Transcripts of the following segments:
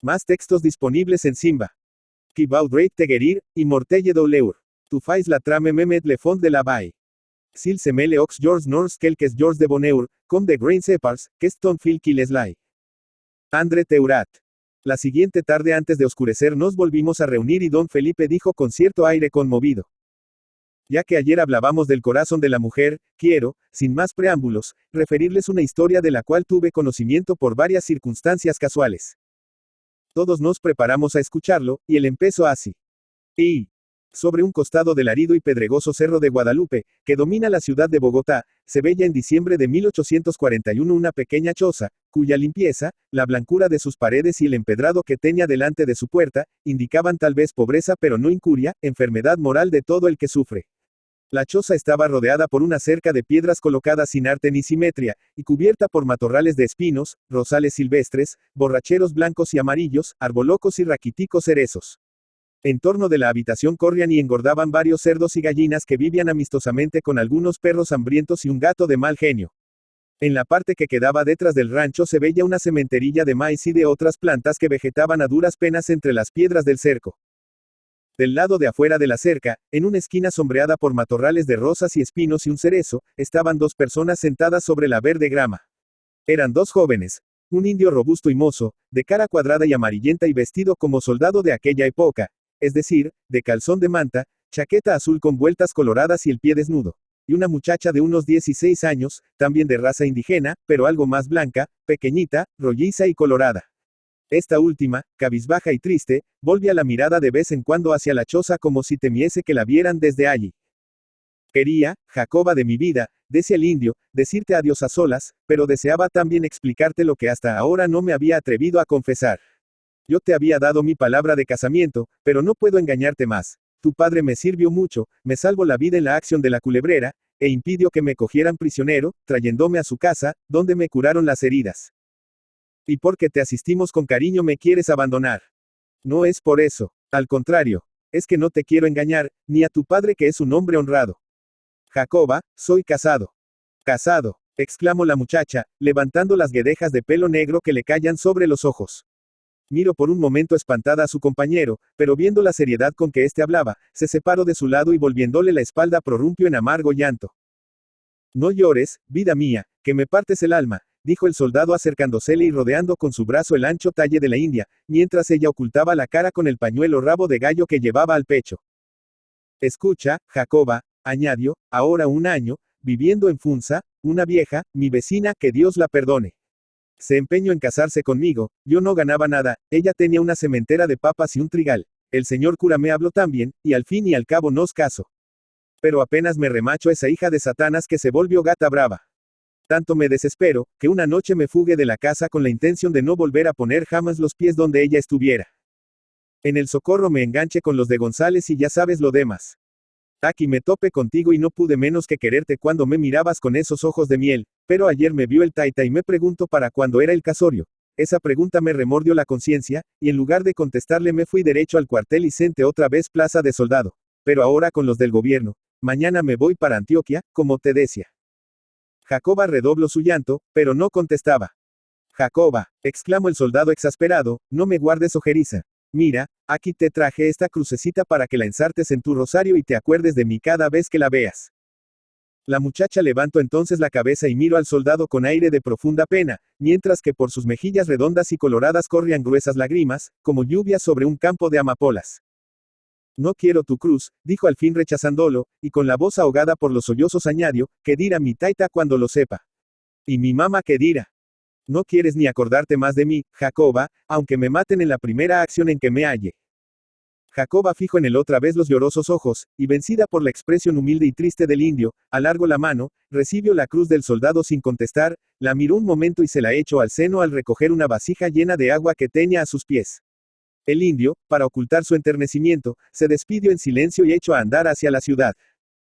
Más textos disponibles en Simba. Qui vaudrait teguerir, y mortelle douleur. Tu fais la trame memet le fond de la baille. S'il se mêle aux jours noirs quelques jours de bonheur, comme de grains épars, qu'est-on fil qui les lie. André Teurat. La siguiente tarde antes de oscurecer nos volvimos a reunir y don Felipe dijo con cierto aire conmovido. Ya que ayer hablábamos del corazón de la mujer, quiero, sin más preámbulos, referirles una historia de la cual tuve conocimiento por varias circunstancias casuales. Todos nos preparamos a escucharlo, y él empezó así. Y sobre un costado del árido y pedregoso Cerro de Guadalupe, que domina la ciudad de Bogotá, se veía en diciembre de 1841 una pequeña choza, cuya limpieza, la blancura de sus paredes y el empedrado que tenía delante de su puerta, indicaban tal vez pobreza pero no incuria, enfermedad moral de todo el que sufre. La choza estaba rodeada por una cerca de piedras colocadas sin arte ni simetría, y cubierta por matorrales de espinos, rosales silvestres, borracheros blancos y amarillos, arbolocos y raquiticos cerezos. En torno de la habitación corrían y engordaban varios cerdos y gallinas que vivían amistosamente con algunos perros hambrientos y un gato de mal genio. En la parte que quedaba detrás del rancho se veía una sementerilla de maíz y de otras plantas que vegetaban a duras penas entre las piedras del cerco. Del lado de afuera de la cerca, en una esquina sombreada por matorrales de rosas y espinos y un cerezo, estaban dos personas sentadas sobre la verde grama. Eran dos jóvenes, un indio robusto y mozo, de cara cuadrada y amarillenta y vestido como soldado de aquella época, es decir, de calzón de manta, chaqueta azul con vueltas coloradas y el pie desnudo, y una muchacha de unos 16 años, también de raza indígena, pero algo más blanca, pequeñita, rolliza y colorada. Esta última, cabizbaja y triste, volvía la mirada de vez en cuando hacia la choza como si temiese que la vieran desde allí. Quería, Jacoba de mi vida, decía el indio, decirte adiós a solas, pero deseaba también explicarte lo que hasta ahora no me había atrevido a confesar. Yo te había dado mi palabra de casamiento, pero no puedo engañarte más. Tu padre me sirvió mucho, me salvó la vida en la acción de la Culebrera, e impidió que me cogieran prisionero, trayéndome a su casa, donde me curaron las heridas. Y porque te asistimos con cariño me quieres abandonar. No es por eso, al contrario, es que no te quiero engañar, ni a tu padre que es un hombre honrado. Jacoba, soy casado. Casado, exclamó la muchacha, levantando las guedejas de pelo negro que le caían sobre los ojos. Miró por un momento espantada a su compañero, pero viendo la seriedad con que éste hablaba, se separó de su lado y volviéndole la espalda prorrumpió en amargo llanto. No llores, vida mía, que me partes el alma, dijo el soldado acercándosele y rodeando con su brazo el ancho talle de la india, mientras ella ocultaba la cara con el pañuelo rabo de gallo que llevaba al pecho. Escucha, Jacoba, añadió, ahora un año, viviendo en Funza, una vieja, mi vecina, que Dios la perdone. Se empeñó en casarse conmigo, yo no ganaba nada, ella tenía una sementera de papas y un trigal. El señor cura me habló también, y al fin y al cabo nos caso. Pero apenas me remacho esa hija de Satanás que se volvió gata brava. Tanto me desespero, que una noche me fugué de la casa con la intención de no volver a poner jamás los pies donde ella estuviera. En el Socorro me enganché con los de González y ya sabes lo demás. Aquí me topé contigo y no pude menos que quererte cuando me mirabas con esos ojos de miel, pero ayer me vio el taita y me preguntó para cuándo era el casorio. Esa pregunta me remordió la conciencia, y en lugar de contestarle me fui derecho al cuartel y senté otra vez plaza de soldado. Pero ahora con los del gobierno. Mañana me voy para Antioquia, como te decía. Jacoba redobló su llanto, pero no contestaba. Jacoba, exclamó el soldado exasperado, no me guardes ojeriza. Mira, aquí te traje esta crucecita para que la ensartes en tu rosario y te acuerdes de mí cada vez que la veas. La muchacha levantó entonces la cabeza y miró al soldado con aire de profunda pena, mientras que por sus mejillas redondas y coloradas corrían gruesas lágrimas, como lluvia sobre un campo de amapolas. No quiero tu cruz, dijo al fin rechazándolo, y con la voz ahogada por los sollozos añadió, que dirá mi taita cuando lo sepa. Y mi mamá que dirá. No quieres ni acordarte más de mí, Jacoba, aunque me maten en la primera acción en que me halle. Jacoba fijó en él otra vez los llorosos ojos, y vencida por la expresión humilde y triste del indio, alargó la mano, recibió la cruz del soldado sin contestar, la miró un momento y se la echó al seno al recoger una vasija llena de agua que tenía a sus pies. El indio, para ocultar su enternecimiento, se despidió en silencio y echó a andar hacia la ciudad.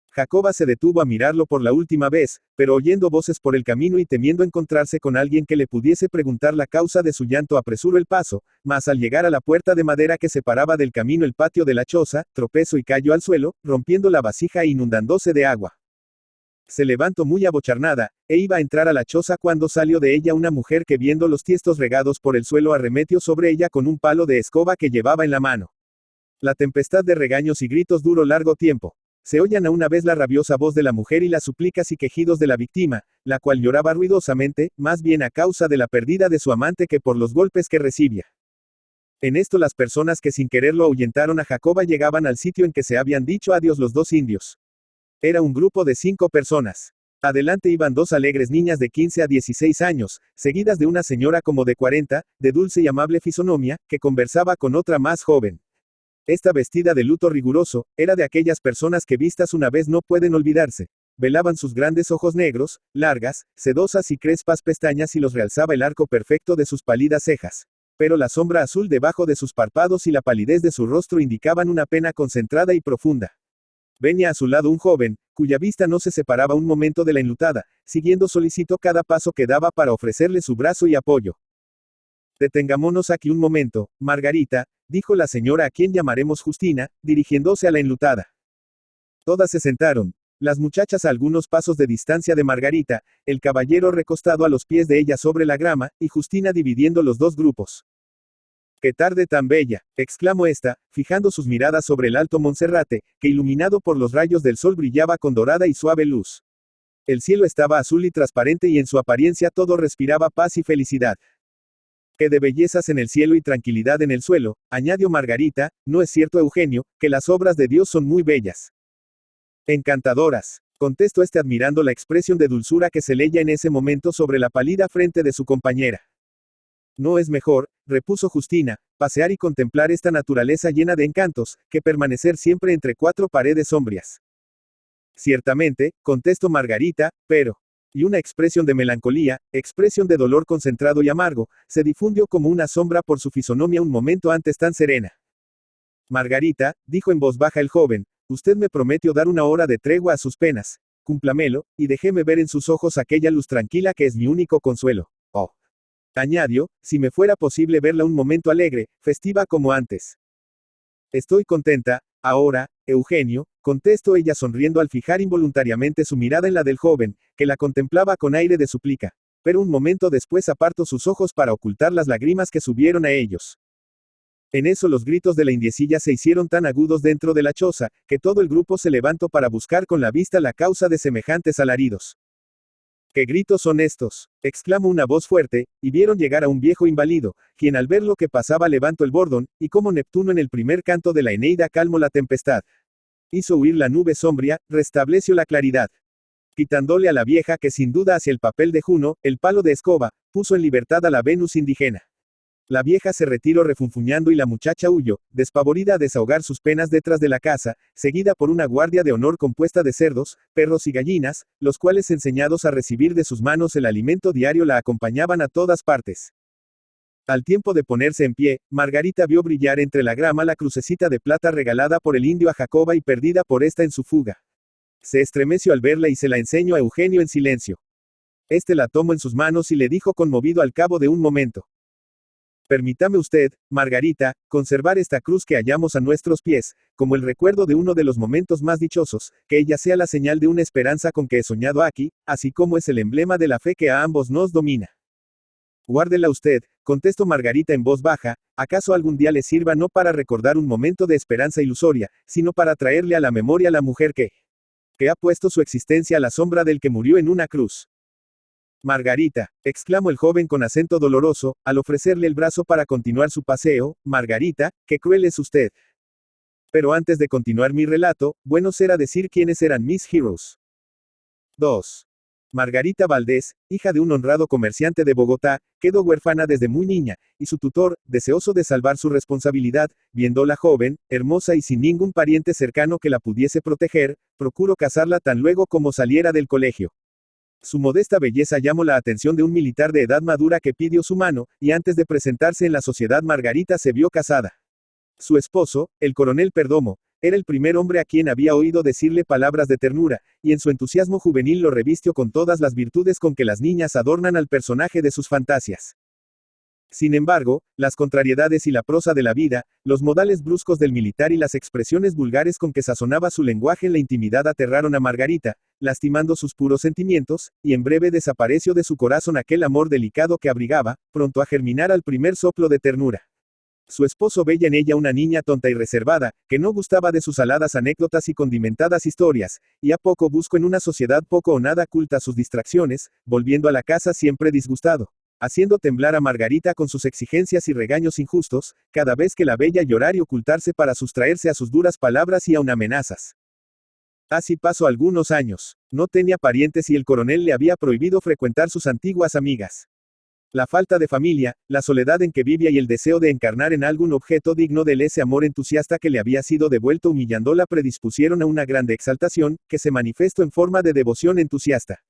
Jacoba se detuvo a mirarlo por la última vez, pero oyendo voces por el camino y temiendo encontrarse con alguien que le pudiese preguntar la causa de su llanto apresuró el paso, mas al llegar a la puerta de madera que separaba del camino el patio de la choza, tropezó y cayó al suelo, rompiendo la vasija e inundándose de agua. Se levantó muy abochornada, e iba a entrar a la choza cuando salió de ella una mujer que viendo los tiestos regados por el suelo arremetió sobre ella con un palo de escoba que llevaba en la mano. La tempestad de regaños y gritos duró largo tiempo. Se oían a una vez la rabiosa voz de la mujer y las súplicas y quejidos de la víctima, la cual lloraba ruidosamente, más bien a causa de la pérdida de su amante que por los golpes que recibía. En esto las personas que sin quererlo ahuyentaron a Jacoba llegaban al sitio en que se habían dicho adiós los dos indios. Era un grupo de 5 personas. Adelante iban 2 alegres niñas de 15 a 16 años, seguidas de una señora como de 40, de dulce y amable fisonomía, que conversaba con otra más joven. Esta vestida de luto riguroso, era de aquellas personas que vistas una vez no pueden olvidarse. Velaban sus grandes ojos negros, largas, sedosas y crespas pestañas y los realzaba el arco perfecto de sus pálidas cejas. Pero la sombra azul debajo de sus párpados y la palidez de su rostro indicaban una pena concentrada y profunda. Venía a su lado un joven, cuya vista no se separaba un momento de la enlutada, siguiendo solícito cada paso que daba para ofrecerle su brazo y apoyo. Detengámonos aquí un momento, Margarita, dijo la señora a quien llamaremos Justina, dirigiéndose a la enlutada. Todas se sentaron, las muchachas a algunos pasos de distancia de Margarita, el caballero recostado a los pies de ella sobre la grama, y Justina dividiendo los dos grupos. ¡Qué tarde tan bella!, exclamó esta, fijando sus miradas sobre el alto Monserrate, que iluminado por los rayos del sol brillaba con dorada y suave luz. El cielo estaba azul y transparente y en su apariencia todo respiraba paz y felicidad. ¡Qué de bellezas en el cielo y tranquilidad en el suelo!, añadió Margarita, ¿no es cierto, Eugenio, que las obras de Dios son muy bellas? Encantadoras, contestó este admirando la expresión de dulzura que se leía en ese momento sobre la pálida frente de su compañera. No es mejor, repuso Justina, pasear y contemplar esta naturaleza llena de encantos, que permanecer siempre entre 4 paredes sombrías. Ciertamente, contestó Margarita, pero... Y una expresión de melancolía, expresión de dolor concentrado y amargo, se difundió como una sombra por su fisonomía un momento antes tan serena. Margarita, dijo en voz baja el joven, usted me prometió dar una hora de tregua a sus penas. Cúmplamelo, y déjeme ver en sus ojos aquella luz tranquila que es mi único consuelo. Oh. Añadió, si me fuera posible verla un momento alegre, festiva como antes. Estoy contenta, ahora, Eugenio, contestó ella sonriendo al fijar involuntariamente su mirada en la del joven, que la contemplaba con aire de súplica, pero un momento después apartó sus ojos para ocultar las lágrimas que subieron a ellos. En eso los gritos de la indiecilla se hicieron tan agudos dentro de la choza, que todo el grupo se levantó para buscar con la vista la causa de semejantes alaridos. ¿Qué gritos son estos?, exclamó una voz fuerte, y vieron llegar a un viejo inválido, quien al ver lo que pasaba levantó el bordón, y como Neptuno en el primer canto de la Eneida calmó la tempestad. Hizo huir la nube sombría, restableció la claridad. Quitándole a la vieja que sin duda hacia el papel de Juno, el palo de escoba, puso en libertad a la Venus indígena. La vieja se retiró refunfuñando y la muchacha huyó, despavorida a desahogar sus penas detrás de la casa, seguida por una guardia de honor compuesta de cerdos, perros y gallinas, los cuales enseñados a recibir de sus manos el alimento diario la acompañaban a todas partes. Al tiempo de ponerse en pie, Margarita vio brillar entre la grama la crucecita de plata regalada por el indio a Jacoba y perdida por esta en su fuga. Se estremeció al verla y se la enseñó a Eugenio en silencio. Este la tomó en sus manos y le dijo conmovido al cabo de un momento. Permítame usted, Margarita, conservar esta cruz que hallamos a nuestros pies, como el recuerdo de uno de los momentos más dichosos, que ella sea la señal de una esperanza con que he soñado aquí, así como es el emblema de la fe que a ambos nos domina. Guárdela usted, contestó Margarita en voz baja, acaso algún día le sirva no para recordar un momento de esperanza ilusoria, sino para traerle a la memoria la mujer que ha puesto su existencia a la sombra del que murió en una cruz. Margarita, exclamó el joven con acento doloroso, al ofrecerle el brazo para continuar su paseo, Margarita, qué cruel es usted. Pero antes de continuar mi relato, bueno será decir quiénes eran mis heroes. 2. Margarita Valdés, hija de un honrado comerciante de Bogotá, quedó huérfana desde muy niña, y su tutor, deseoso de salvar su responsabilidad, viéndola joven, hermosa y sin ningún pariente cercano que la pudiese proteger, procuró casarla tan luego como saliera del colegio. Su modesta belleza llamó la atención de un militar de edad madura que pidió su mano, y antes de presentarse en la sociedad Margarita se vio casada. Su esposo, el coronel Perdomo, era el primer hombre a quien había oído decirle palabras de ternura, y en su entusiasmo juvenil lo revistió con todas las virtudes con que las niñas adornan al personaje de sus fantasias. Sin embargo, las contrariedades y la prosa de la vida, los modales bruscos del militar y las expresiones vulgares con que sazonaba su lenguaje en la intimidad aterraron a Margarita, lastimando sus puros sentimientos, y en breve desapareció de su corazón aquel amor delicado que abrigaba, pronto a germinar al primer soplo de ternura. Su esposo veía en ella una niña tonta y reservada, que no gustaba de sus aladas anécdotas y condimentadas historias, y a poco buscó en una sociedad poco o nada culta sus distracciones, volviendo a la casa siempre disgustado, haciendo temblar a Margarita con sus exigencias y regaños injustos, cada vez que la veía llorar y ocultarse para sustraerse a sus duras palabras y aun amenazas. Así pasó algunos años. No tenía parientes y el coronel le había prohibido frecuentar sus antiguas amigas. La falta de familia, la soledad en que vivía y el deseo de encarnar en algún objeto digno de ese amor entusiasta que le había sido devuelto humillándola predispusieron a una grande exaltación, que se manifestó en forma de devoción entusiasta.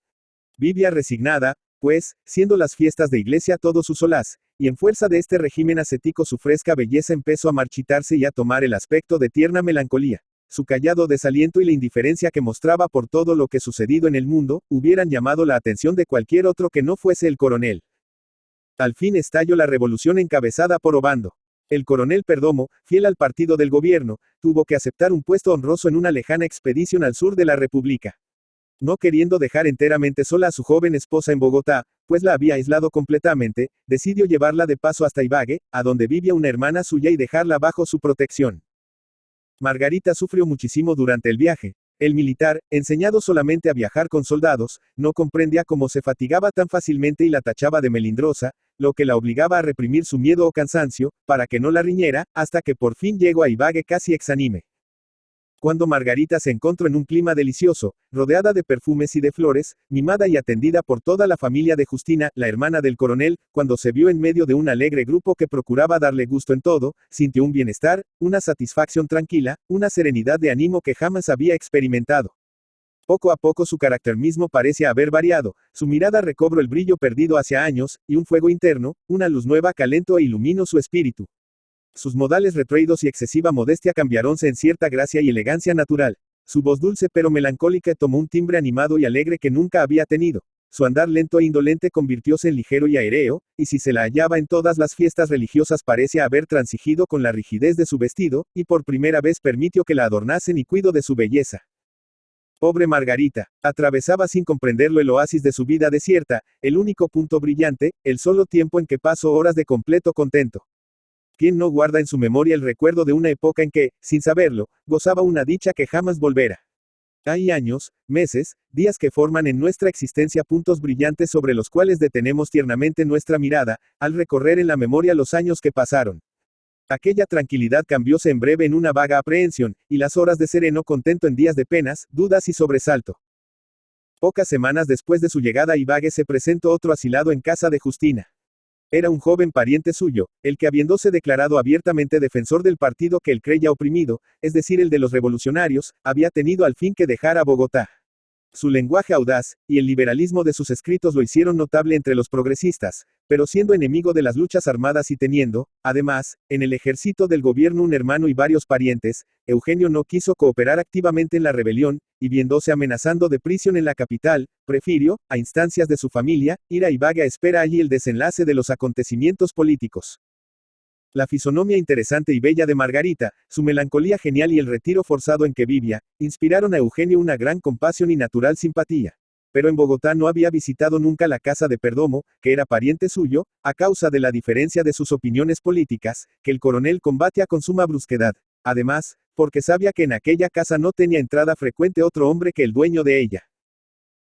Vivía resignada, pues, siendo las fiestas de iglesia todo su solaz, y en fuerza de este régimen ascético su fresca belleza empezó a marchitarse y a tomar el aspecto de tierna melancolía. Su callado desaliento y la indiferencia que mostraba por todo lo que sucedido en el mundo, hubieran llamado la atención de cualquier otro que no fuese el coronel. Al fin estalló la revolución encabezada por Obando. El coronel Perdomo, fiel al partido del gobierno, tuvo que aceptar un puesto honroso en una lejana expedición al sur de la República. No queriendo dejar enteramente sola a su joven esposa en Bogotá, pues la había aislado completamente, decidió llevarla de paso hasta Ibagué, a donde vivía una hermana suya y dejarla bajo su protección. Margarita sufrió muchísimo durante el viaje. El militar, enseñado solamente a viajar con soldados, no comprendía cómo se fatigaba tan fácilmente y la tachaba de melindrosa, lo que la obligaba a reprimir su miedo o cansancio, para que no la riñera, hasta que por fin llegó a Ibagué casi exánime. Cuando Margarita se encontró en un clima delicioso, rodeada de perfumes y de flores, mimada y atendida por toda la familia de Justina, la hermana del coronel, cuando se vio en medio de un alegre grupo que procuraba darle gusto en todo, sintió un bienestar, una satisfacción tranquila, una serenidad de ánimo que jamás había experimentado. Poco a poco su carácter mismo parecía haber variado, su mirada recobró el brillo perdido hace años, y un fuego interno, una luz nueva calentó e iluminó su espíritu. Sus modales retraídos y excesiva modestia cambiaronse en cierta gracia y elegancia natural. Su voz dulce pero melancólica tomó un timbre animado y alegre que nunca había tenido. Su andar lento e indolente convirtióse en ligero y aéreo, y si se la hallaba en todas las fiestas religiosas parecía haber transigido con la rigidez de su vestido, y por primera vez permitió que la adornasen y cuidó de su belleza. Pobre Margarita, atravesaba sin comprenderlo el oasis de su vida desierta, el único punto brillante, el solo tiempo en que pasó horas de completo contento. ¿Quién no guarda en su memoria el recuerdo de una época en que, sin saberlo, gozaba una dicha que jamás volverá? Hay años, meses, días que forman en nuestra existencia puntos brillantes sobre los cuales detenemos tiernamente nuestra mirada, al recorrer en la memoria los años que pasaron. Aquella tranquilidad cambióse en breve en una vaga aprehensión, y las horas de sereno contento en días de penas, dudas y sobresalto. Pocas semanas después de su llegada a Ibagué se presentó otro asilado en casa de Justina. Era un joven pariente suyo, el que habiéndose declarado abiertamente defensor del partido que él creía oprimido, es decir el de los revolucionarios, había tenido al fin que dejar a Bogotá. Su lenguaje audaz, y el liberalismo de sus escritos lo hicieron notable entre los progresistas, pero siendo enemigo de las luchas armadas y teniendo, además, en el ejército del gobierno un hermano y varios parientes, Eugenio no quiso cooperar activamente en la rebelión, y viéndose amenazando de prisión en la capital, prefirió, a instancias de su familia, ir a Ibagué a esperar allí el desenlace de los acontecimientos políticos. La fisonomía interesante y bella de Margarita, su melancolía genial y el retiro forzado en que vivía, inspiraron a Eugenio una gran compasión y natural simpatía. Pero en Bogotá no había visitado nunca la casa de Perdomo, que era pariente suyo, a causa de la diferencia de sus opiniones políticas, que el coronel combatía con suma brusquedad. Además, porque sabía que en aquella casa no tenía entrada frecuente otro hombre que el dueño de ella.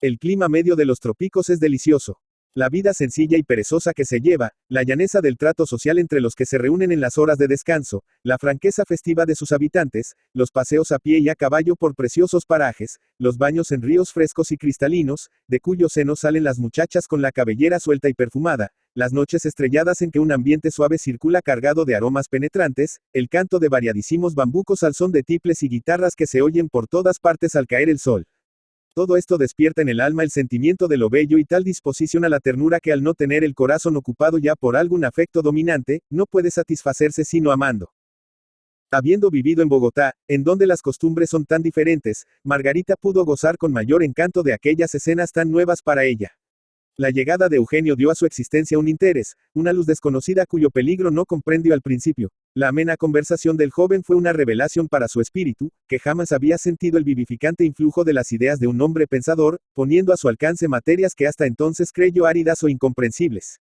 El clima medio de los trópicos es delicioso. La vida sencilla y perezosa que se lleva, la llaneza del trato social entre los que se reúnen en las horas de descanso, la franqueza festiva de sus habitantes, los paseos a pie y a caballo por preciosos parajes, los baños en ríos frescos y cristalinos, de cuyo seno salen las muchachas con la cabellera suelta y perfumada, las noches estrelladas en que un ambiente suave circula cargado de aromas penetrantes, el canto de variadísimos bambucos al son de tiples y guitarras que se oyen por todas partes al caer el sol. Todo esto despierta en el alma el sentimiento de lo bello y tal disposición a la ternura que al no tener el corazón ocupado ya por algún afecto dominante, no puede satisfacerse sino amando. Habiendo vivido en Bogotá, en donde las costumbres son tan diferentes, Margarita pudo gozar con mayor encanto de aquellas escenas tan nuevas para ella. La llegada de Eugenio dio a su existencia un interés, una luz desconocida cuyo peligro no comprendió al principio. La amena conversación del joven fue una revelación para su espíritu, que jamás había sentido el vivificante influjo de las ideas de un hombre pensador, poniendo a su alcance materias que hasta entonces creyó áridas o incomprensibles.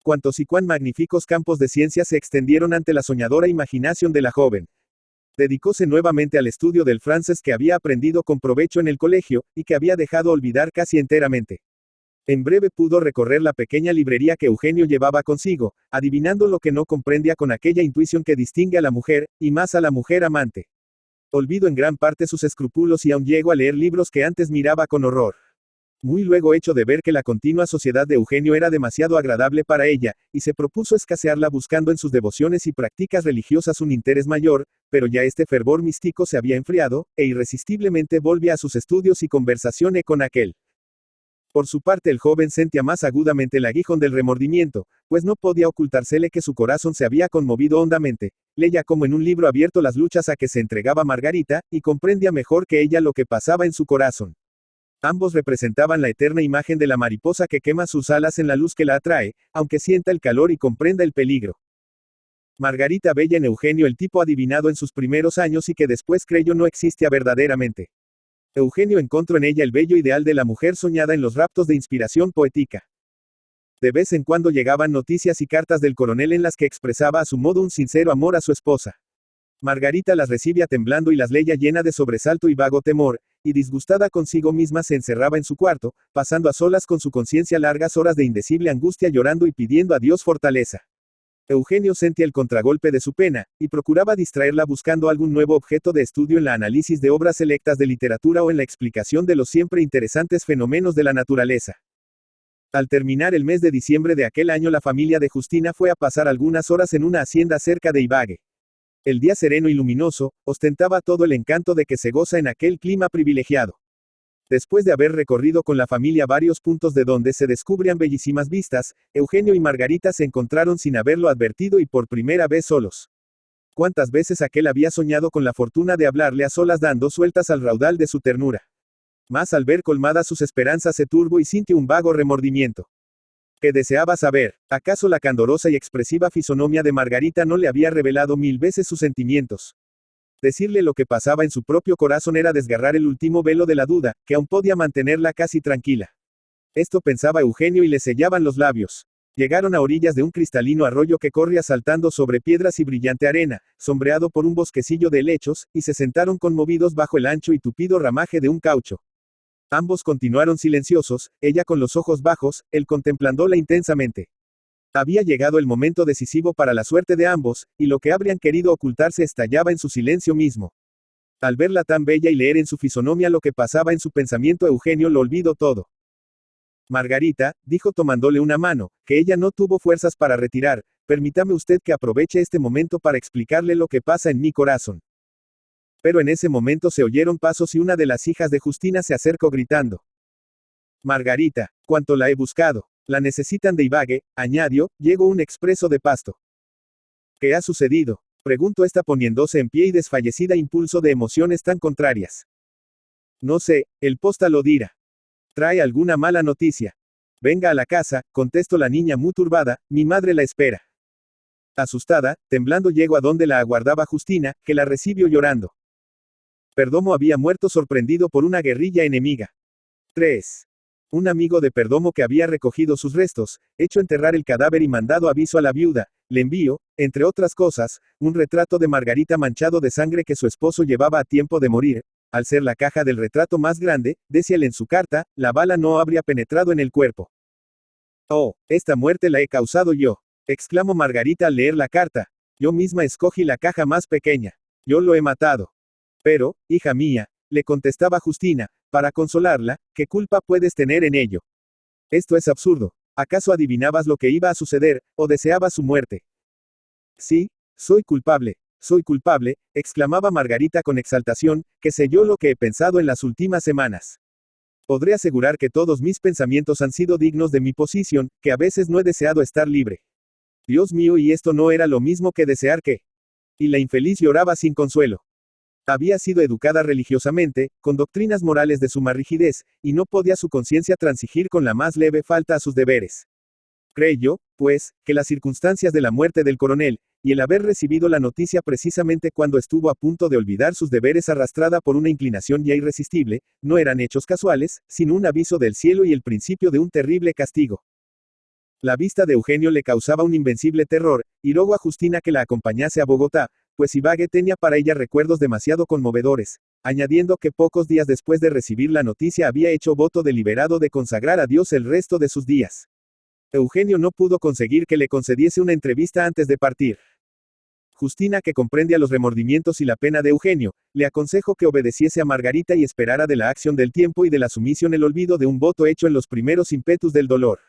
Cuántos y cuán magníficos campos de ciencia se extendieron ante la soñadora imaginación de la joven. Dedicóse nuevamente al estudio del francés que había aprendido con provecho en el colegio, y que había dejado olvidar casi enteramente. En breve pudo recorrer la pequeña librería que Eugenio llevaba consigo, adivinando lo que no comprendía con aquella intuición que distingue a la mujer, y más a la mujer amante. Olvido en gran parte sus escrúpulos y aún llegó a leer libros que antes miraba con horror. Muy luego hecho de ver que la continua sociedad de Eugenio era demasiado agradable para ella, y se propuso escasearla buscando en sus devociones y prácticas religiosas un interés mayor, pero ya este fervor místico se había enfriado, e irresistiblemente volvía a sus estudios y conversaciones con aquel. Por su parte el joven sentía más agudamente el aguijón del remordimiento, pues no podía ocultársele que su corazón se había conmovido hondamente, leía como en un libro abierto las luchas a que se entregaba Margarita, y comprendía mejor que ella lo que pasaba en su corazón. Ambos representaban la eterna imagen de la mariposa que quema sus alas en la luz que la atrae, aunque sienta el calor y comprenda el peligro. Margarita veía en Eugenio el tipo adivinado en sus primeros años y que después creyó no existía verdaderamente. Eugenio encontró en ella el bello ideal de la mujer soñada en los raptos de inspiración poética. De vez en cuando llegaban noticias y cartas del coronel en las que expresaba a su modo un sincero amor a su esposa. Margarita las recibía temblando y las leía llena de sobresalto y vago temor, y disgustada consigo misma se encerraba en su cuarto, pasando a solas con su conciencia largas horas de indecible angustia llorando y pidiendo a Dios fortaleza. Eugenio sentía el contragolpe de su pena, y procuraba distraerla buscando algún nuevo objeto de estudio en la análisis de obras selectas de literatura o en la explicación de los siempre interesantes fenómenos de la naturaleza. Al terminar el mes de diciembre de aquel año la familia de Justina fue a pasar algunas horas en una hacienda cerca de Ibague. El día sereno y luminoso, ostentaba todo el encanto de que se goza en aquel clima privilegiado. Después de haber recorrido con la familia varios puntos de donde se descubrían bellísimas vistas, Eugenio y Margarita se encontraron sin haberlo advertido y por primera vez solos. ¿Cuántas veces aquel había soñado con la fortuna de hablarle a solas dando sueltas al raudal de su ternura? Mas al ver colmadas sus esperanzas se turbó y sintió un vago remordimiento. Que deseaba saber, ¿acaso la candorosa y expresiva fisonomía de Margarita no le había revelado 1000 veces sus sentimientos? Decirle lo que pasaba en su propio corazón era desgarrar el último velo de la duda, que aún podía mantenerla casi tranquila. Esto pensaba Eugenio y le sellaban los labios. Llegaron a orillas de un cristalino arroyo que corría saltando sobre piedras y brillante arena, sombreado por un bosquecillo de helechos, y se sentaron conmovidos bajo el ancho y tupido ramaje de un caucho. Ambos continuaron silenciosos, ella con los ojos bajos, él contemplándola intensamente. Había llegado el momento decisivo para la suerte de ambos, y lo que habrían querido ocultarse estallaba en su silencio mismo. Al verla tan bella y leer en su fisonomía lo que pasaba en su pensamiento, Eugenio lo olvidó todo. Margarita, dijo tomándole una mano, que ella no tuvo fuerzas para retirar, permítame usted que aproveche este momento para explicarle lo que pasa en mi corazón. Pero en ese momento se oyeron pasos y una de las hijas de Justina se acercó gritando. Margarita, cuánto la he buscado. La necesitan de Ibague, añadió, llegó un expreso de Pasto. ¿Qué ha sucedido?, preguntó esta poniéndose en pie y desfallecida impulso de emociones tan contrarias. No sé, el posta lo dirá. ¿Trae alguna mala noticia? Venga a la casa, contestó la niña muy turbada, mi madre la espera. Asustada, temblando llegó a donde la aguardaba Justina, que la recibió llorando. Perdomo había muerto sorprendido por una guerrilla enemiga. 3. Un amigo de Perdomo que había recogido sus restos, hecho enterrar el cadáver y mandado aviso a la viuda, le envió, entre otras cosas, un retrato de Margarita manchado de sangre que su esposo llevaba a tiempo de morir. Al ser la caja del retrato más grande, decíale en su carta, la bala no habría penetrado en el cuerpo. Oh, esta muerte la he causado yo, exclamó Margarita al leer la carta. Yo misma escogí la caja más pequeña. Yo lo he matado. Pero, hija mía, le contestaba Justina, para consolarla, ¿qué culpa puedes tener en ello? Esto es absurdo. ¿Acaso adivinabas lo que iba a suceder, o deseabas su muerte? Sí, soy culpable, exclamaba Margarita con exaltación, que sé yo lo que he pensado en las últimas semanas. Podré asegurar que todos mis pensamientos han sido dignos de mi posición, que a veces no he deseado estar libre. Dios mío, y esto no era lo mismo que desear que... Y la infeliz lloraba sin consuelo. Había sido educada religiosamente, con doctrinas morales de suma rigidez, y no podía su conciencia transigir con la más leve falta a sus deberes. Creyó, pues, que las circunstancias de la muerte del coronel, y el haber recibido la noticia precisamente cuando estuvo a punto de olvidar sus deberes arrastrada por una inclinación ya irresistible, no eran hechos casuales, sino un aviso del cielo y el principio de un terrible castigo. La vista de Eugenio le causaba un invencible terror, y rogó a Justina que la acompañase a Bogotá, pues Ibague tenía para ella recuerdos demasiado conmovedores, añadiendo que pocos días después de recibir la noticia había hecho voto deliberado de consagrar a Dios el resto de sus días. Eugenio no pudo conseguir que le concediese una entrevista antes de partir. Justina, que comprendía los remordimientos y la pena de Eugenio, le aconsejó que obedeciese a Margarita y esperara de la acción del tiempo y de la sumisión el olvido de un voto hecho en los primeros ímpetus del dolor.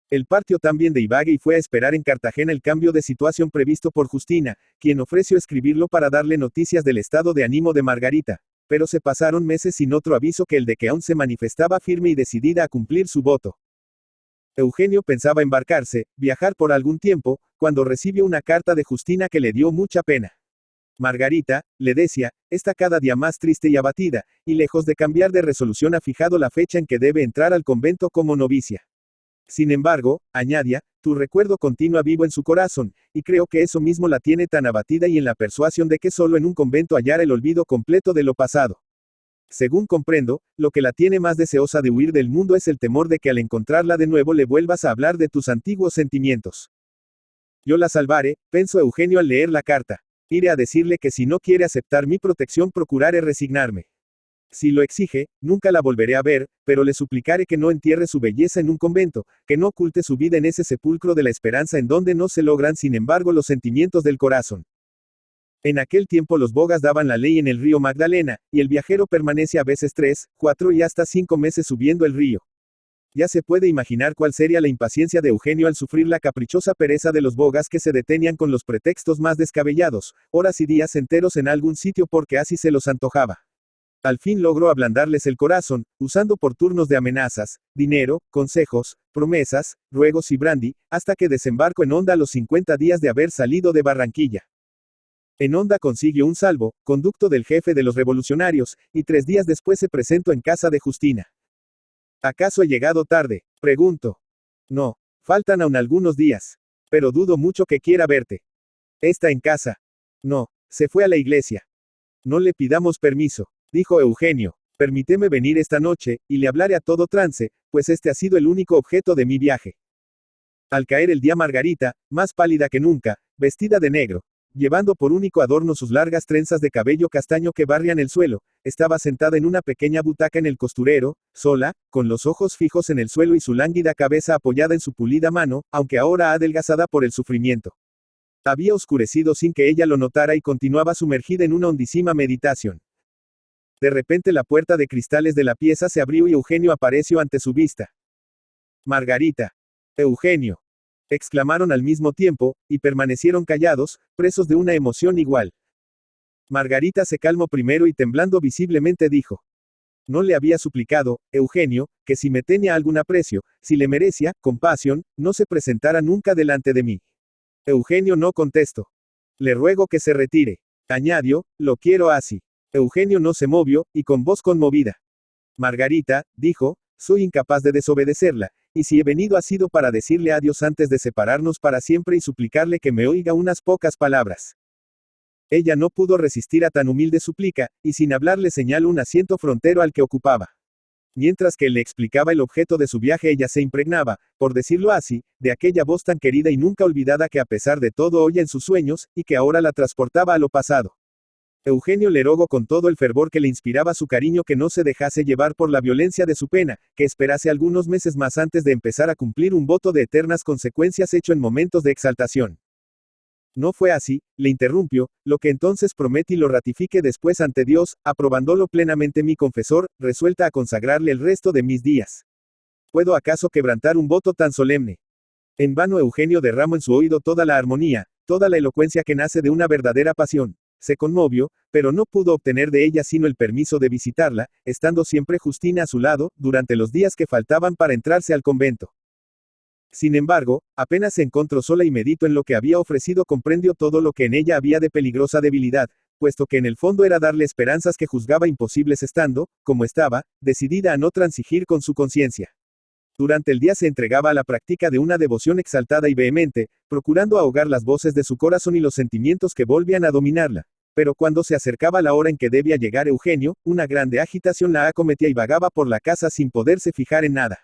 Él partió también de Ibague y fue a esperar en Cartagena el cambio de situación previsto por Justina, quien ofreció escribirlo para darle noticias del estado de ánimo de Margarita. Pero se pasaron meses sin otro aviso que el de que aún se manifestaba firme y decidida a cumplir su voto. Eugenio pensaba embarcarse, viajar por algún tiempo, cuando recibió una carta de Justina que le dio mucha pena. Margarita, le decía, está cada día más triste y abatida, y lejos de cambiar de resolución ha fijado la fecha en que debe entrar al convento como novicia. Sin embargo, añadía, tu recuerdo continúa vivo en su corazón, y creo que eso mismo la tiene tan abatida y en la persuasión de que solo en un convento hallará el olvido completo de lo pasado. Según comprendo, lo que la tiene más deseosa de huir del mundo es el temor de que al encontrarla de nuevo le vuelvas a hablar de tus antiguos sentimientos. Yo la salvaré, pensó Eugenio al leer la carta. Iré a decirle que si no quiere aceptar mi protección procuraré resignarme. Si lo exige, nunca la volveré a ver, pero le suplicaré que no entierre su belleza en un convento, que no oculte su vida en ese sepulcro de la esperanza en donde no se logran sin embargo los sentimientos del corazón. En aquel tiempo los bogas daban la ley en el río Magdalena, y el viajero permanece a veces 3, 4 y hasta 5 meses subiendo el río. Ya se puede imaginar cuál sería la impaciencia de Eugenio al sufrir la caprichosa pereza de los bogas que se detenían con los pretextos más descabellados, horas y días enteros en algún sitio porque así se los antojaba. Al fin logró ablandarles el corazón, usando por turnos de amenazas, dinero, consejos, promesas, ruegos y brandy, hasta que desembarcó en Honda a los 50 días de haber salido de Barranquilla. En Honda consiguió un salvo, conducto del jefe de los revolucionarios, y 3 días después se presentó en casa de Justina. ¿Acaso he llegado tarde? Preguntó. No, faltan aún algunos días. Pero dudo mucho que quiera verte. ¿Está en casa? No, se fue a la iglesia. No le pidamos permiso, dijo Eugenio. Permíteme venir esta noche, y le hablaré a todo trance, pues este ha sido el único objeto de mi viaje. Al caer el día Margarita, más pálida que nunca, vestida de negro, llevando por único adorno sus largas trenzas de cabello castaño que barrían el suelo, estaba sentada en una pequeña butaca en el costurero, sola, con los ojos fijos en el suelo y su lánguida cabeza apoyada en su pulida mano, aunque ahora adelgazada por el sufrimiento. Había oscurecido sin que ella lo notara y continuaba sumergida en una hondísima meditación. De repente la puerta de cristales de la pieza se abrió y Eugenio apareció ante su vista. Margarita. Eugenio. Exclamaron al mismo tiempo, y permanecieron callados, presos de una emoción igual. Margarita se calmó primero y temblando visiblemente dijo. No le había suplicado, Eugenio, que si me tenía algún aprecio, si le merecía, compasión, no se presentara nunca delante de mí. Eugenio no contestó. Le ruego que se retire. Añadió, lo quiero así. Eugenio no se movió, y con voz conmovida. Margarita, dijo, soy incapaz de desobedecerla, y si he venido ha sido para decirle adiós antes de separarnos para siempre y suplicarle que me oiga unas pocas palabras. Ella no pudo resistir a tan humilde súplica, y sin hablar le señaló un asiento frontero al que ocupaba. Mientras que él le explicaba el objeto de su viaje ella se impregnaba, por decirlo así, de aquella voz tan querida y nunca olvidada que a pesar de todo oía en sus sueños, y que ahora la transportaba a lo pasado. Eugenio le rogó con todo el fervor que le inspiraba su cariño que no se dejase llevar por la violencia de su pena, que esperase algunos meses más antes de empezar a cumplir un voto de eternas consecuencias hecho en momentos de exaltación. No fue así, le interrumpió, lo que entonces prometí lo ratifique después ante Dios, aprobándolo plenamente mi confesor, resuelta a consagrarle el resto de mis días. ¿Puedo acaso quebrantar un voto tan solemne? En vano Eugenio derramó en su oído toda la armonía, toda la elocuencia que nace de una verdadera pasión. Se conmovió, pero no pudo obtener de ella sino el permiso de visitarla, estando siempre Justina a su lado, durante los días que faltaban para entrarse al convento. Sin embargo, apenas se encontró sola y meditó en lo que había ofrecido comprendió todo lo que en ella había de peligrosa debilidad, puesto que en el fondo era darle esperanzas que juzgaba imposibles estando, como estaba, decidida a no transigir con su conciencia. Durante el día se entregaba a la práctica de una devoción exaltada y vehemente, procurando ahogar las voces de su corazón y los sentimientos que volvían a dominarla. Pero cuando se acercaba la hora en que debía llegar Eugenio, una grande agitación la acometía y vagaba por la casa sin poderse fijar en nada.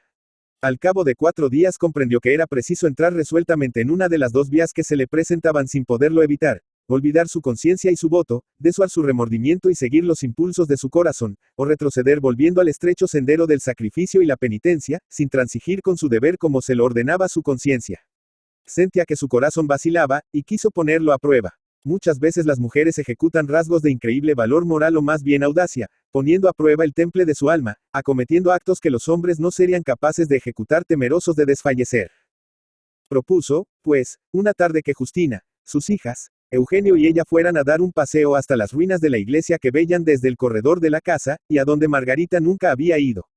Al cabo de 4 días comprendió que era preciso entrar resueltamente en una de las 2 vías que se le presentaban sin poderlo evitar: olvidar su conciencia y su voto, desuar su remordimiento y seguir los impulsos de su corazón, o retroceder volviendo al estrecho sendero del sacrificio y la penitencia, sin transigir con su deber como se lo ordenaba su conciencia. Sentía que su corazón vacilaba, y quiso ponerlo a prueba. Muchas veces las mujeres ejecutan rasgos de increíble valor moral o más bien audacia, poniendo a prueba el temple de su alma, acometiendo actos que los hombres no serían capaces de ejecutar temerosos de desfallecer. Propuso, pues, una tarde que Justina, sus hijas, Eugenio y ella fueran a dar un paseo hasta las ruinas de la iglesia que veían desde el corredor de la casa, y a donde Margarita nunca había ido.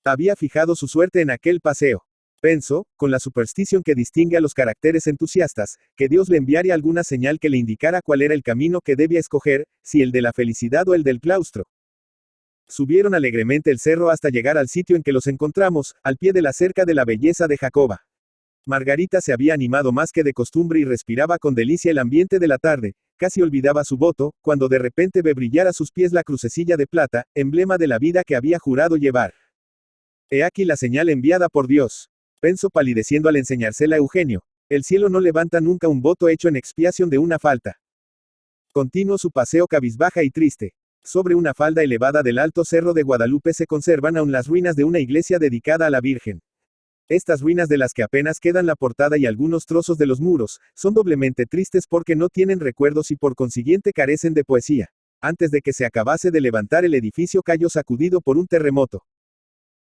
Había fijado su suerte en aquel paseo. Pensó, con la superstición que distingue a los caracteres entusiastas, que Dios le enviaría alguna señal que le indicara cuál era el camino que debía escoger, si el de la felicidad o el del claustro. Subieron alegremente el cerro hasta llegar al sitio en que los encontramos, al pie de la cerca de la belleza de Jacoba. Margarita se había animado más que de costumbre y respiraba con delicia el ambiente de la tarde, casi olvidaba su voto, cuando de repente ve brillar a sus pies la crucecilla de plata, emblema de la vida que había jurado llevar. He aquí la señal enviada por Dios, pensó palideciendo al enseñársela a Eugenio. El cielo no levanta nunca un voto hecho en expiación de una falta. Continuó su paseo cabizbaja y triste. Sobre una falda elevada del alto cerro de Guadalupe se conservan aún las ruinas de una iglesia dedicada a la Virgen. Estas ruinas, de las que apenas quedan la portada y algunos trozos de los muros, son doblemente tristes porque no tienen recuerdos y por consiguiente carecen de poesía. Antes de que se acabase de levantar el edificio cayó sacudido por un terremoto.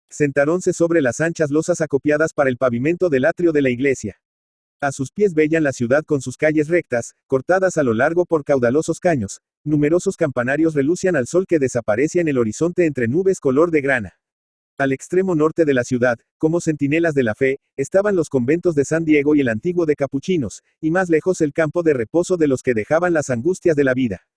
Sentaronse sobre las anchas losas acopiadas para el pavimento del atrio de la iglesia. A sus pies veían la ciudad con sus calles rectas, cortadas a lo largo por caudalosos caños. Numerosos campanarios relucían al sol que desaparecía en el horizonte entre nubes color de grana. Al extremo norte de la ciudad, como centinelas de la fe, estaban los conventos de San Diego y el antiguo de Capuchinos, y más lejos el campo de reposo de los que dejaban las angustias de la vida.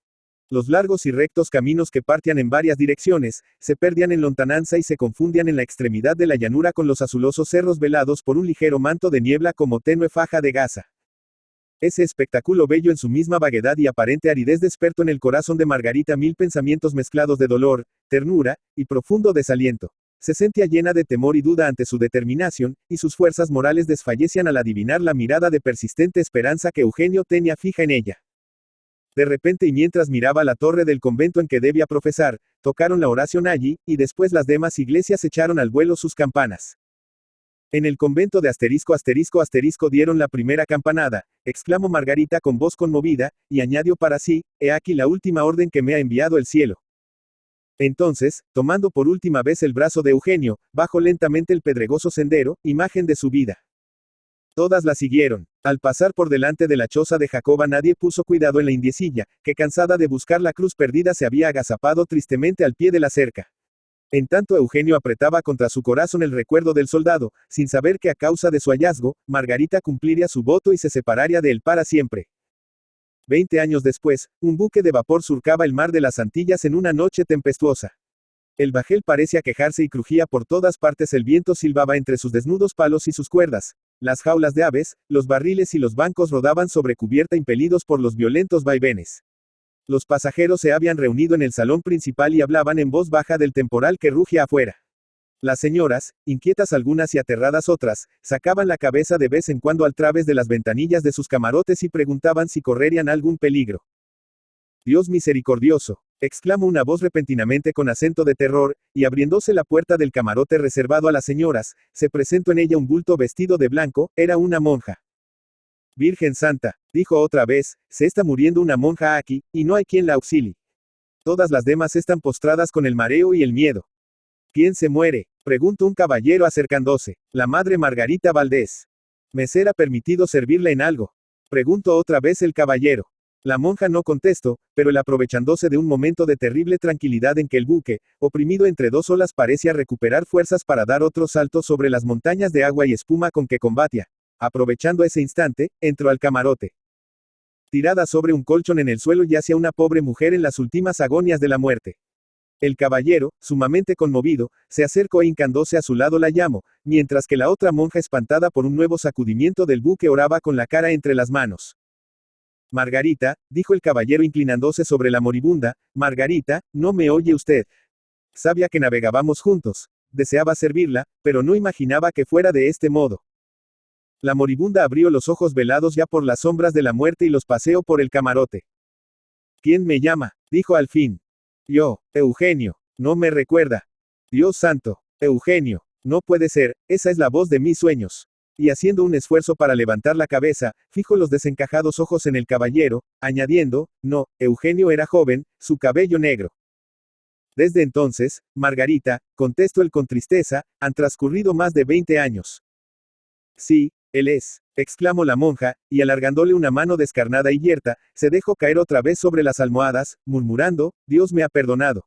Los largos y rectos caminos que partían en varias direcciones, se perdían en lontananza y se confundían en la extremidad de la llanura con los azulosos cerros velados por un ligero manto de niebla como tenue faja de gasa. Ese espectáculo bello en su misma vaguedad y aparente aridez despertó en el corazón de Margarita mil pensamientos mezclados de dolor, ternura, y profundo desaliento. Se sentía llena de temor y duda ante su determinación, y sus fuerzas morales desfallecían al adivinar la mirada de persistente esperanza que Eugenio tenía fija en ella. De repente, y mientras miraba la torre del convento en que debía profesar, tocaron la oración allí, y después las demás iglesias echaron al vuelo sus campanas. En el convento de **** dieron la primera campanada, exclamó Margarita con voz conmovida, y añadió para sí: he aquí la última orden que me ha enviado el cielo. Entonces, tomando por última vez el brazo de Eugenio, bajó lentamente el pedregoso sendero, imagen de su vida. Todas la siguieron. Al pasar por delante de la choza de Jacoba nadie puso cuidado en la indiecilla, que cansada de buscar la cruz perdida se había agazapado tristemente al pie de la cerca. En tanto Eugenio apretaba contra su corazón el recuerdo del soldado, sin saber que a causa de su hallazgo, Margarita cumpliría su voto y se separaría de él para siempre. 20 años después, un buque de vapor surcaba el mar de las Antillas en una noche tempestuosa. El bajel parecía quejarse y crujía por todas partes, el viento silbaba entre sus desnudos palos y sus cuerdas. Las jaulas de aves, los barriles y los bancos rodaban sobre cubierta impelidos por los violentos vaivenes. Los pasajeros se habían reunido en el salón principal y hablaban en voz baja del temporal que rugía afuera. Las señoras, inquietas algunas y aterradas otras, sacaban la cabeza de vez en cuando al través de las ventanillas de sus camarotes y preguntaban si correrían algún peligro. Dios misericordioso, exclamó una voz repentinamente con acento de terror, y abriéndose la puerta del camarote reservado a las señoras, se presentó en ella un bulto vestido de blanco, era una monja. Virgen Santa, dijo otra vez, se está muriendo una monja aquí, y no hay quien la auxilie. Todas las demás están postradas con el mareo y el miedo. ¿Quién se muere?, preguntó un caballero acercándose. La madre Margarita Valdés. ¿Me será permitido servirle en algo?, preguntó otra vez el caballero. La monja no contestó, pero él, aprovechándose de un momento de terrible tranquilidad en que el buque, oprimido entre dos olas, parecía recuperar fuerzas para dar otro salto sobre las montañas de agua y espuma con que combatía, aprovechando ese instante, entró al camarote. Tirada sobre un colchón en el suelo yacía una pobre mujer en las últimas agonias de la muerte. El caballero, sumamente conmovido, se acercó e hincándose a su lado la llamó, mientras que la otra monja espantada por un nuevo sacudimiento del buque oraba con la cara entre las manos. Margarita, dijo el caballero inclinándose sobre la moribunda, Margarita, ¿no me oye usted? Sabía que navegábamos juntos. Deseaba servirla, pero no imaginaba que fuera de este modo. La moribunda abrió los ojos velados ya por las sombras de la muerte y los paseó por el camarote. ¿Quién me llama? Dijo al fin. Yo, Eugenio. No me recuerda. Dios santo. Eugenio. No puede ser, esa es la voz de mis sueños. Y haciendo un esfuerzo para levantar la cabeza, fijó los desencajados ojos en el caballero, añadiendo, no, Eugenio era joven, su cabello negro. Desde entonces, Margarita, contestó él con tristeza, han transcurrido más de 20 años. Sí, él es, exclamó la monja, y alargándole una mano descarnada y yerta, se dejó caer otra vez sobre las almohadas, murmurando, Dios me ha perdonado.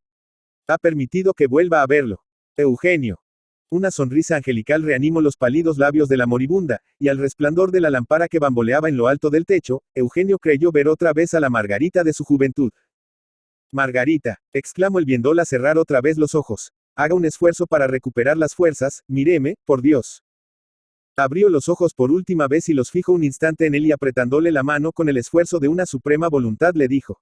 Ha permitido que vuelva a verlo. Eugenio. Una sonrisa angelical reanimó los pálidos labios de la moribunda, y al resplandor de la lámpara que bamboleaba en lo alto del techo, Eugenio creyó ver otra vez a la Margarita de su juventud. Margarita, exclamó él viéndola cerrar otra vez los ojos. Haga un esfuerzo para recuperar las fuerzas, míreme, por Dios. Abrió los ojos por última vez y los fijó un instante en él y apretándole la mano con el esfuerzo de una suprema voluntad le dijo.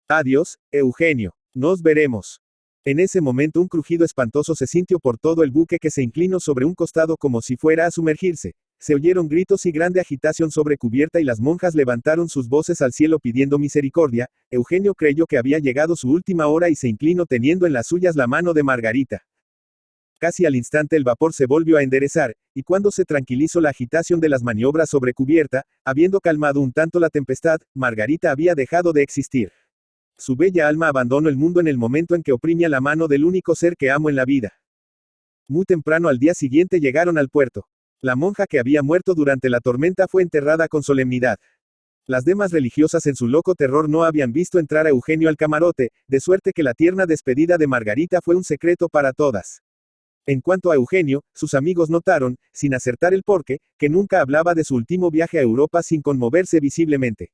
Adiós, Eugenio. Nos veremos. En ese momento un crujido espantoso se sintió por todo el buque que se inclinó sobre un costado como si fuera a sumergirse. Se oyeron gritos y grande agitación sobre cubierta y las monjas levantaron sus voces al cielo pidiendo misericordia. Eugenio creyó que había llegado su última hora y se inclinó teniendo en las suyas la mano de Margarita. Casi al instante el vapor se volvió a enderezar, y cuando se tranquilizó la agitación de las maniobras sobre cubierta, habiendo calmado un tanto la tempestad, Margarita había dejado de existir. Su bella alma abandonó el mundo en el momento en que oprimía la mano del único ser que amo en la vida. Muy temprano al día siguiente llegaron al puerto. La monja que había muerto durante la tormenta fue enterrada con solemnidad. Las demás religiosas en su loco terror no habían visto entrar a Eugenio al camarote, de suerte que la tierna despedida de Margarita fue un secreto para todas. En cuanto a Eugenio, sus amigos notaron, sin acertar el porqué, que nunca hablaba de su último viaje a Europa sin conmoverse visiblemente.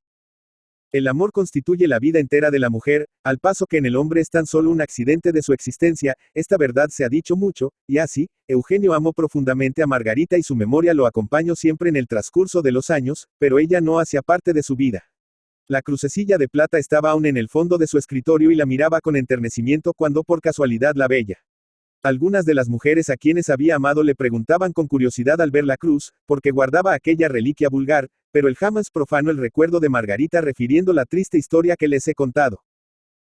El amor constituye la vida entera de la mujer, al paso que en el hombre es tan solo un accidente de su existencia, esta verdad se ha dicho mucho, y así, Eugenio amó profundamente a Margarita y su memoria lo acompañó siempre en el transcurso de los años, pero ella no hacía parte de su vida. La crucecilla de plata estaba aún en el fondo de su escritorio y la miraba con enternecimiento cuando por casualidad la veía. Algunas de las mujeres a quienes había amado le preguntaban con curiosidad al ver la cruz, porque guardaba aquella reliquia vulgar, pero él jamás profanó el recuerdo de Margarita refiriendo la triste historia que les he contado.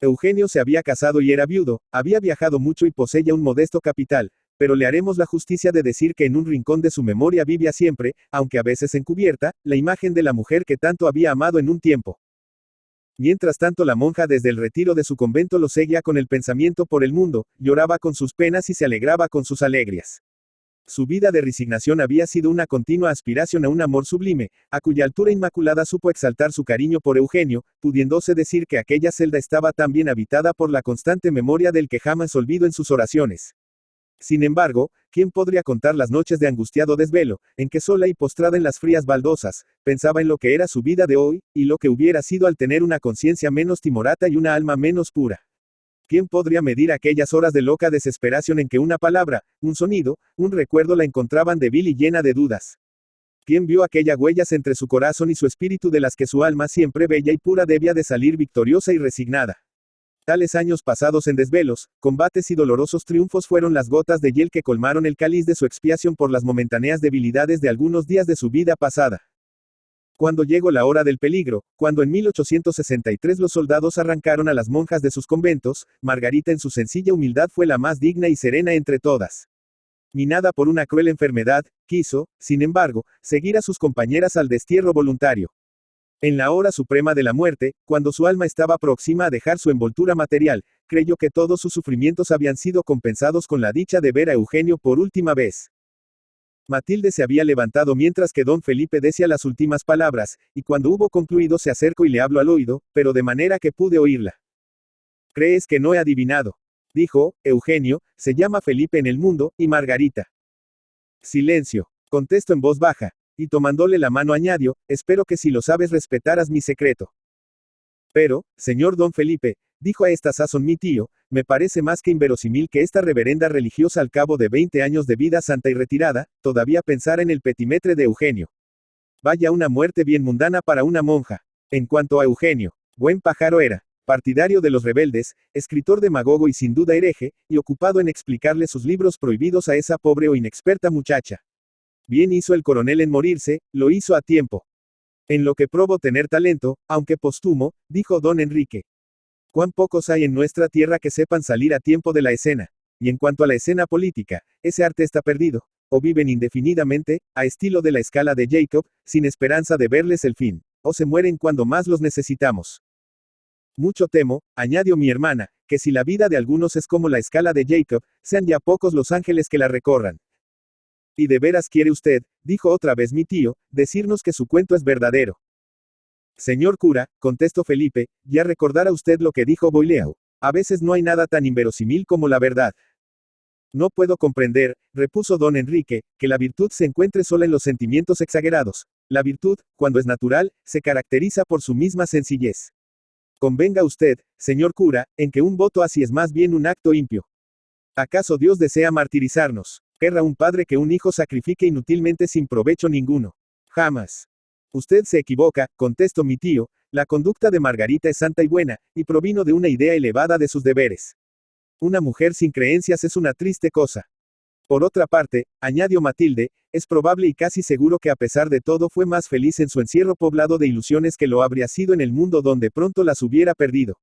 Eugenio se había casado y era viudo, había viajado mucho y poseía un modesto capital, pero le haremos la justicia de decir que en un rincón de su memoria vivía siempre, aunque a veces encubierta, la imagen de la mujer que tanto había amado en un tiempo. Mientras tanto la monja desde el retiro de su convento lo seguía con el pensamiento por el mundo, lloraba con sus penas y se alegraba con sus alegrías. Su vida de resignación había sido una continua aspiración a un amor sublime, a cuya altura inmaculada supo exaltar su cariño por Eugenio, pudiéndose decir que aquella celda estaba tan bien habitada por la constante memoria del que jamás olvidó en sus oraciones. Sin embargo, ¿quién podría contar las noches de angustiado desvelo, en que sola y postrada en las frías baldosas, pensaba en lo que era su vida de hoy, y lo que hubiera sido al tener una conciencia menos timorata y una alma menos pura? ¿Quién podría medir aquellas horas de loca desesperación en que una palabra, un sonido, un recuerdo la encontraban débil y llena de dudas? ¿Quién vio aquellas huellas entre su corazón y su espíritu de las que su alma siempre bella y pura debía de salir victoriosa y resignada? Tales años pasados en desvelos, combates y dolorosos triunfos fueron las gotas de hiel que colmaron el cáliz de su expiación por las momentáneas debilidades de algunos días de su vida pasada. Cuando llegó la hora del peligro, cuando en 1863 los soldados arrancaron a las monjas de sus conventos, Margarita en su sencilla humildad fue la más digna y serena entre todas. Minada por una cruel enfermedad, quiso, sin embargo, seguir a sus compañeras al destierro voluntario. En la hora suprema de la muerte, cuando su alma estaba próxima a dejar su envoltura material, creyó que todos sus sufrimientos habían sido compensados con la dicha de ver a Eugenio por última vez. Matilde se había levantado mientras que don Felipe decía las últimas palabras, y cuando hubo concluido se acercó y le habló al oído, pero de manera que pude oírla. ¿Crees que no he adivinado? Dijo, Eugenio, se llama Felipe en el mundo, y Margarita. Silencio. Contestó en voz baja. Y tomándole la mano añadió, espero que si lo sabes respetarás mi secreto. Pero, señor don Felipe, dijo a esta sazón mi tío, me parece más que inverosímil que esta reverenda religiosa al cabo de 20 años de vida santa y retirada, todavía pensara en el petimetre de Eugenio. Vaya una muerte bien mundana para una monja. En cuanto a Eugenio, buen pájaro era, partidario de los rebeldes, escritor demagogo y sin duda hereje, y ocupado en explicarle sus libros prohibidos a esa pobre o inexperta muchacha. Bien hizo el coronel en morirse, lo hizo a tiempo. En lo que probó tener talento, aunque póstumo, dijo don Enrique. Cuán pocos hay en nuestra tierra que sepan salir a tiempo de la escena. Y en cuanto a la escena política, ese arte está perdido, o viven indefinidamente, a estilo de la escala de Jacob, sin esperanza de verles el fin, o se mueren cuando más los necesitamos. Mucho temo, añadió mi hermana, que si la vida de algunos es como la escala de Jacob, sean ya pocos los ángeles que la recorran. ¿Y de veras quiere usted, dijo otra vez mi tío, decirnos que su cuento es verdadero? Señor cura, contestó Felipe, ya recordará usted lo que dijo Boileau. A veces no hay nada tan inverosímil como la verdad. No puedo comprender, repuso don Enrique, que la virtud se encuentre sola en los sentimientos exagerados. La virtud, cuando es natural, se caracteriza por su misma sencillez. Convenga usted, señor cura, en que un voto así es más bien un acto impío. ¿Acaso Dios desea martirizarnos? ¿Querrá un padre que un hijo sacrifique inútilmente sin provecho ninguno? Jamás. Usted se equivoca, contestó mi tío, la conducta de Margarita es santa y buena, y provino de una idea elevada de sus deberes. Una mujer sin creencias es una triste cosa. Por otra parte, añadió Matilde, es probable y casi seguro que a pesar de todo fue más feliz en su encierro poblado de ilusiones que lo habría sido en el mundo donde pronto las hubiera perdido.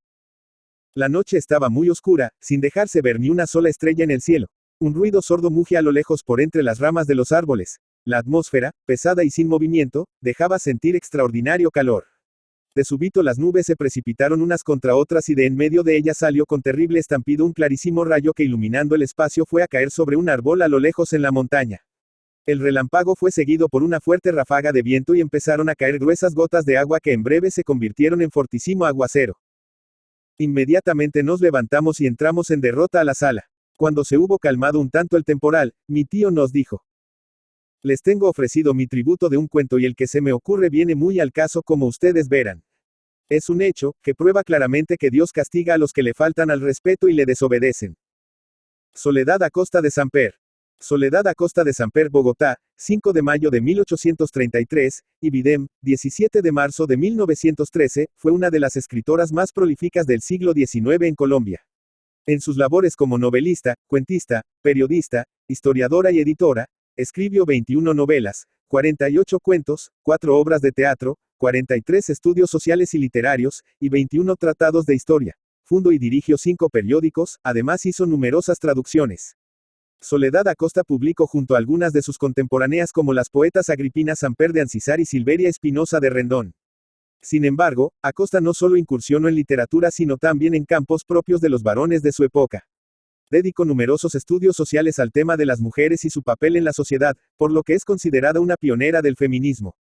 La noche estaba muy oscura, sin dejarse ver ni una sola estrella en el cielo. Un ruido sordo mugía a lo lejos por entre las ramas de los árboles. La atmósfera, pesada y sin movimiento, dejaba sentir extraordinario calor. De súbito las nubes se precipitaron unas contra otras y de en medio de ellas salió con terrible estampido un clarísimo rayo que iluminando el espacio fue a caer sobre un árbol a lo lejos en la montaña. El relámpago fue seguido por una fuerte ráfaga de viento y empezaron a caer gruesas gotas de agua que en breve se convirtieron en fortísimo aguacero. Inmediatamente nos levantamos y entramos en derrota a la sala. Cuando se hubo calmado un tanto el temporal, mi tío nos dijo: les tengo ofrecido mi tributo de un cuento y el que se me ocurre viene muy al caso como ustedes verán. Es un hecho, que prueba claramente que Dios castiga a los que le faltan al respeto y le desobedecen. Soledad Acosta de Samper. Soledad Acosta de Samper, Bogotá, 5 de mayo de 1833, y Videm, 17 de marzo de 1913, fue una de las escritoras más prolíficas del siglo XIX en Colombia. En sus labores como novelista, cuentista, periodista, historiadora y editora, escribió 21 novelas, 48 cuentos, 4 obras de teatro, 43 estudios sociales y literarios, y 21 tratados de historia. Fundó y dirigió 5 periódicos, además hizo numerosas traducciones. Soledad Acosta publicó junto a algunas de sus contemporáneas como las poetas Agripina Samper de Ancisar y Silveria Espinosa de Rendón. Sin embargo, Acosta no solo incursionó en literatura sino también en campos propios de los varones de su época. Dedicó numerosos estudios sociales al tema de las mujeres y su papel en la sociedad, por lo que es considerada una pionera del feminismo.